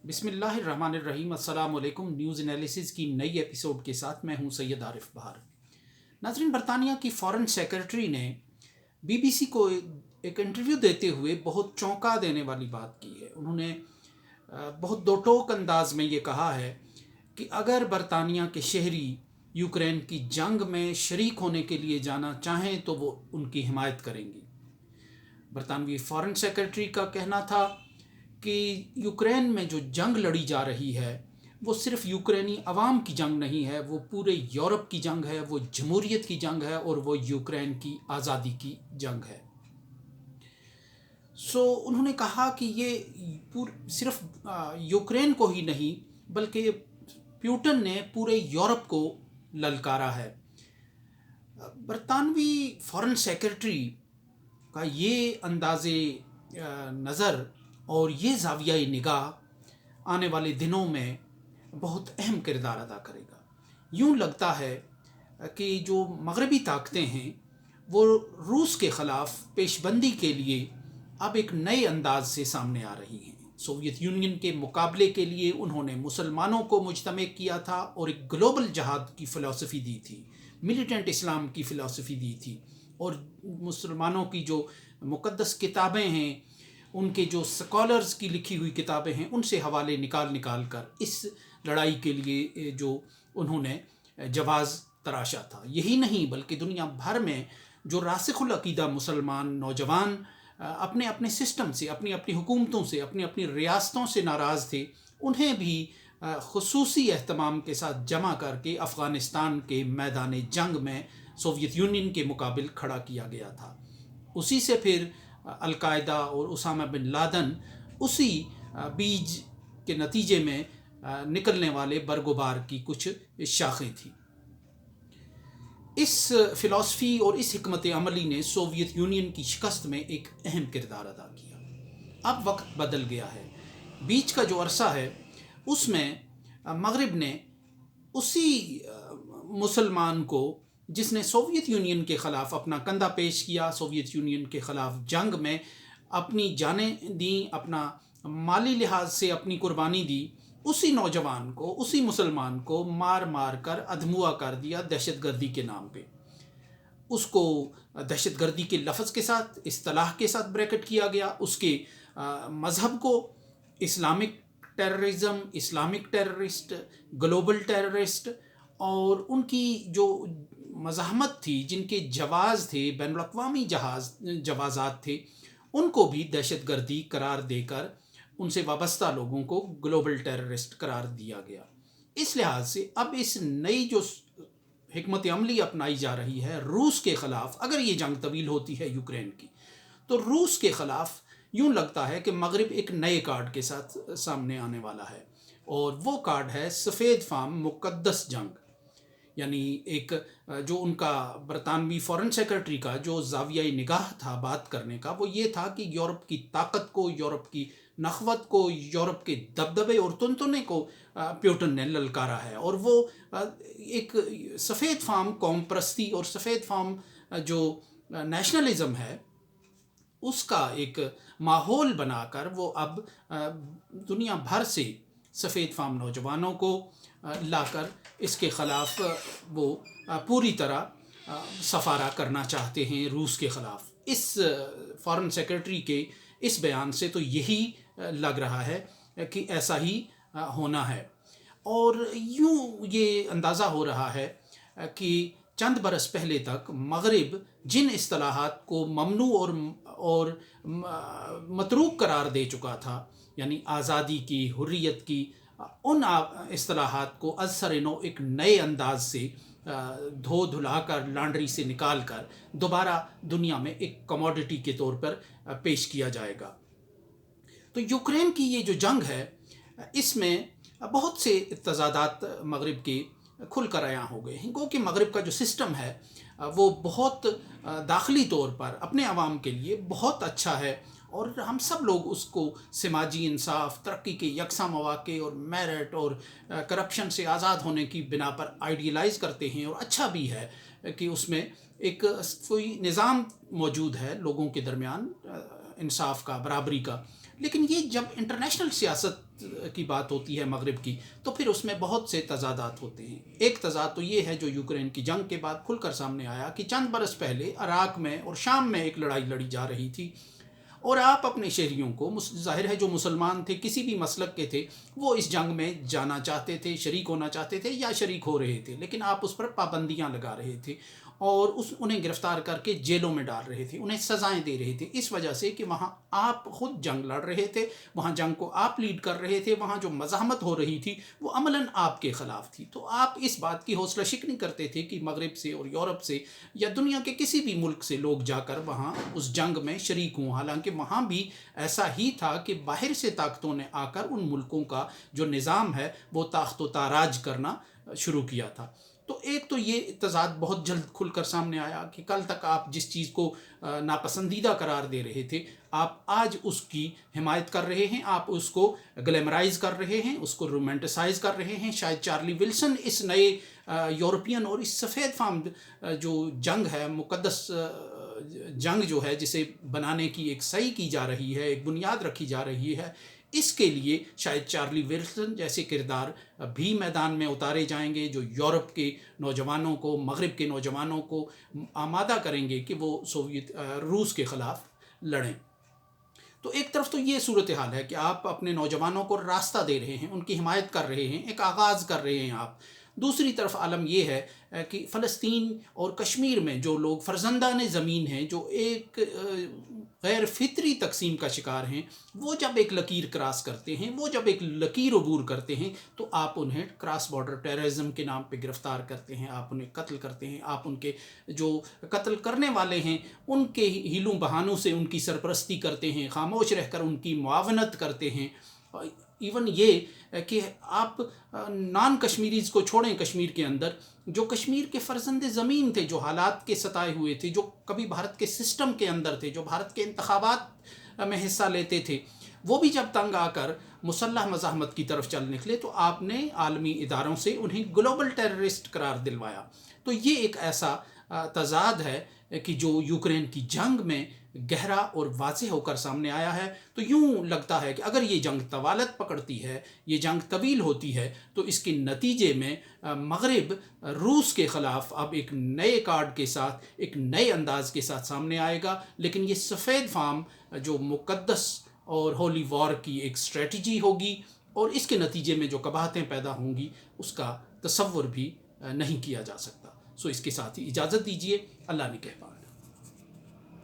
बिस्मिल्लाहिर्रहमानिर्रहीम। अस्सलाम वालेकुम। न्यूज़ एनालिसिस की नई एपिसोड के साथ मैं हूं सैयद आरिफ बहार। नाज़रीन, बरतानिया की फॉरेन सेक्रेटरी ने बीबीसी को एक इंटरव्यू देते हुए बहुत चौंका देने वाली बात की है। उन्होंने बहुत दो टोक अंदाज में ये कहा है कि अगर बरतानिया के शहरी यूक्रेन की जंग में शरीक होने के लिए जाना चाहें तो वो उनकी हिमायत करेंगी। बरतानवी फॉरेन सेक्रेटरी का कहना था कि यूक्रेन में जो जंग लड़ी जा रही है वो सिर्फ यूक्रेनी अवाम की जंग नहीं है, वो पूरे यूरोप की जंग है, वो जमहूरियत की जंग है और वो यूक्रेन की आज़ादी की जंग है। उन्होंने कहा कि ये सिर्फ यूक्रेन को ही नहीं बल्कि प्यूटन ने पूरे यूरोप को ललकारा है। बरतानवी फॉरेन सेक्रेटरी का ये अंदाज़े नज़र और ये ज़ाविया निगाह आने वाले दिनों में बहुत अहम किरदार अदा करेगा। यूँ लगता है कि जो मगरबी ताकतें हैं वो रूस के ख़िलाफ़ पेशबंदी के लिए अब एक नए अंदाज से सामने आ रही हैं। सोवियत यूनियन के मुकाबले के लिए उन्होंने मुसलमानों को मुजतमع किया था और एक ग्लोबल जहाद की फ़िलासफ़ी दी थी, मिलिटेंट इस्लाम की फ़िलासफ़ी दी थी, और मुसलमानों की जो मुक़द्दस किताबें हैं, उनके जो स्कॉलर्स की लिखी हुई किताबें हैं, उनसे हवाले निकाल कर इस लड़ाई के लिए जो उन्होंने जवाज़ तराशा था। यही नहीं बल्कि दुनिया भर में जो रासिखुल अक़ीदा मुसलमान नौजवान अपने अपने सिस्टम से, अपनी अपनी हुकूमतों से, अपनी अपनी रियासतों से नाराज़ थे, उन्हें भी ख़ुसूसी एहतमाम के साथ जमा करके अफ़गानिस्तान के मैदान जंग में सोवियत यूनियन के मुकाबिल खड़ा किया गया था। उसी से फिर अल-कायदा और उसामा बिन लादन उसी बीज के नतीजे में निकलने वाले बरगुबार की कुछ शाखें थी। इस फ़िलासफ़ी और इस हिकमत अमली ने सोवियत यूनियन की शिकस्त में एक अहम किरदार अदा किया। अब वक्त बदल गया है। बीच का जो अरसा है उसमें मगरिब ने उसी मुसलमान को जिसने सोवियत यूनियन के ख़िलाफ़ अपना कंधा पेश किया, सोवियत यूनियन के ख़िलाफ़ जंग में अपनी जानें दी, अपना माली लिहाज से अपनी कुर्बानी दी, उसी नौजवान को, उसी मुसलमान को मार मार कर अधमुआ कर दिया दहशतगर्दी के नाम पे। उसको दहशतगर्दी के लफ्ज़ के साथ, इस्तिलाह के साथ ब्रैकेट किया गया। उसके मज़हब को Islamic terrorism, Islamic terrorist, global terrorist, और उनकी जो मज़ाहमत थी, जिनके जवाज़ थे, बैनुल-अक़वामी जवाज़ात थे, उनको भी दहशतगर्दी करार देकर उनसे वाबस्ता लोगों को ग्लोबल टेररिस्ट करार दिया गया। इस लिहाज से अब इस नई जो हिकमत अमली अपनाई जा रही है रूस के ख़िलाफ़, अगर ये जंग तवील होती है यूक्रेन की, तो रूस के ख़िलाफ़ यूँ लगता है कि मगरिब एक नए कार्ड के साथ सामने आने वाला है, और वो कार्ड है सफ़ेद फाम मुक़द्दस जंग। यानी एक जो उनका बरतानवी फॉरेन सेक्रेटरी का जो ज़ाविया निगाह था बात करने का, वो ये था कि यूरोप की ताकत को, यूरोप की नख़वत को, यूरोप के दबदबे और तुनतुने को प्यूटन ने ललकारा है, और वो एक सफ़ेद फाम कौम परस्ती और सफ़ेद फाम जो नेशनलिज़म है उसका एक माहौल बनाकर वो अब दुनिया भर से सफ़ेद फाम नौजवानों को लाकर इसके ख़िलाफ़ वो पूरी तरह सफ़ारा करना चाहते हैं रूस के ख़िलाफ़। इस फॉरेन सेक्रेटरी के इस बयान से तो यही लग रहा है कि ऐसा ही होना है, और यूँ ये अंदाज़ा हो रहा है कि चंद बरस पहले तक मगरिब जिन इस्तिलाहात को ममनू और मतरूक करार दे चुका था, यानी आज़ादी की, हुर्रियत की, उन इस्तिलाहात को अज़सर-ए-नौ एक नए अंदाज से धो धुला कर, लॉन्ड्री से निकाल कर दोबारा दुनिया में एक कमोडिटी के तौर पर पेश किया जाएगा। तो यूक्रेन की ये जो जंग है इसमें बहुत से तज़ादात मगरिब के खुल कर आया हो गए हैं, क्योंकि मगरिब का जो सिस्टम है वो बहुत दाखिली तौर पर अपने अवाम के लिए बहुत अच्छा है, और हम सब लोग उसको समाजी इंसाफ, तरक्की के यकसा मौक़े और मेरिट और करप्शन से आज़ाद होने की बिना पर आइडियलाइज़ करते हैं। और अच्छा भी है कि उसमें एक कोई निज़ाम मौजूद है लोगों के दरमियान इंसाफ का, बराबरी का। लेकिन ये जब इंटरनेशनल सियासत की बात होती है मगरिब की, तो फिर उसमें बहुत से तजादात होते हैं। एक तजाद तो ये है जो यूक्रेन की जंग के बाद खुलकर सामने आया कि चंद बरस पहले इराक़ में और शाम में एक लड़ाई लड़ी जा रही थी, और आप अपने शहरियों को, ज़ाहिर है जो मुसलमान थे, किसी भी मसलक के थे, वो इस जंग में जाना चाहते थे, शरीक होना चाहते थे या शरीक हो रहे थे, लेकिन आप उस पर पाबंदियां लगा रहे थे और उन्हें गिरफ़्तार करके जेलों में डाल रहे थे, उन्हें सज़ाएं दे रहे थे, इस वजह से कि वहाँ आप ख़ुद जंग लड़ रहे थे, वहाँ जंग को आप लीड कर रहे थे, वहाँ जो मज़ाहमत हो रही थी वो अमलन आपके ख़िलाफ़ थी। तो आप इस बात की हौसला शिकनी करते थे कि मगरिब से और यूरोप से या दुनिया के किसी भी मुल्क से लोग जाकर वहाँ उस जंग में शरीक हों। हालांकि वहाँ भी ऐसा ही था कि बाहर से ताकतों ने आकर उन मुल्कों का जो निज़ाम है वो ताख्त व ताराज करना शुरू किया था। तो एक तो ये तज़ाद बहुत जल्द खुलकर सामने आया कि कल तक आप जिस चीज़ को नापसंदीदा करार दे रहे थे, आप आज उसकी हिमायत कर रहे हैं, आप उसको ग्लैमराइज़ कर रहे हैं, उसको रोमांटिसाइज़ कर रहे हैं। शायद चार्ली विल्सन इस नए यूरोपियन और इस सफ़ेद फाम जो जंग है, मुक़द्दस जंग जो है, जिसे बनाने की एक सही की जा रही है, एक बुनियाद रखी जा रही है, इसके लिए शायद चार्ली विल्सन जैसे किरदार भी मैदान में उतारे जाएंगे, जो यूरोप के नौजवानों को, मगरिब के नौजवानों को आमादा करेंगे कि वो रूस के ख़िलाफ़ लड़ें। तो एक तरफ तो ये सूरत हाल है कि आप अपने नौजवानों को रास्ता दे रहे हैं, उनकी हिमायत कर रहे हैं, एक आगाज़ कर रहे हैं आप। दूसरी तरफ आलम ये है कि फ़लस्तीन और कश्मीर में जो लोग फ़र्जंदान ज़मीन हैं, जो एक गैर फितरी तकसीम का शिकार हैं, वो जब एक लकीर क्रॉस करते हैं, वो जब एक लकीर अबूर करते हैं, तो आप उन्हें क्रॉस बॉर्डर टेररिज्म के नाम पे गिरफ़्तार करते हैं, आप उन्हें कत्ल करते हैं, आप उनके जो कत्ल करने वाले हैं उनके हीलों बहानों से उनकी सरपरस्ती करते हैं, खामोश रहकर उनकी मुआवनत करते हैं। इवन ये कि आप नॉन कश्मीरीज़ को छोड़ें, कश्मीर के अंदर जो कश्मीर के फ़र्जंद ज़मीन थे, जो हालात के सताए हुए थे, जो कभी भारत के सिस्टम के अंदर थे, जो भारत के इंतखाबात में हिस्सा लेते थे, वो भी जब तंग आकर मुसल्लह मज़ाहमत की तरफ चल निकले तो आपने आलमी इदारों से उन्हें ग्लोबल टेररिस्ट करार दिलवाया। तो ये एक ऐसा तज़ाद है कि जो यूक्रेन की जंग में गहरा और वाज़ेह होकर सामने आया है। तो यूँ लगता है कि अगर ये जंग तवालत पकड़ती है, ये जंग तवील होती है, तो इसके नतीजे में मगरिब रूस के ख़िलाफ़ अब एक नए कार्ड के साथ, एक नए अंदाज़ के साथ सामने आएगा। लेकिन ये सफ़ेद फार्म जो मुक़द्दस और होली वॉर की एक स्ट्रेटजी होगी और इसके नतीजे में जो कबाहतें पैदा होंगी उसका तसव्वुर भी नहीं किया जा सकता। सो इसके साथ ही इजाज़त दीजिए। अल्लाह निगहबान।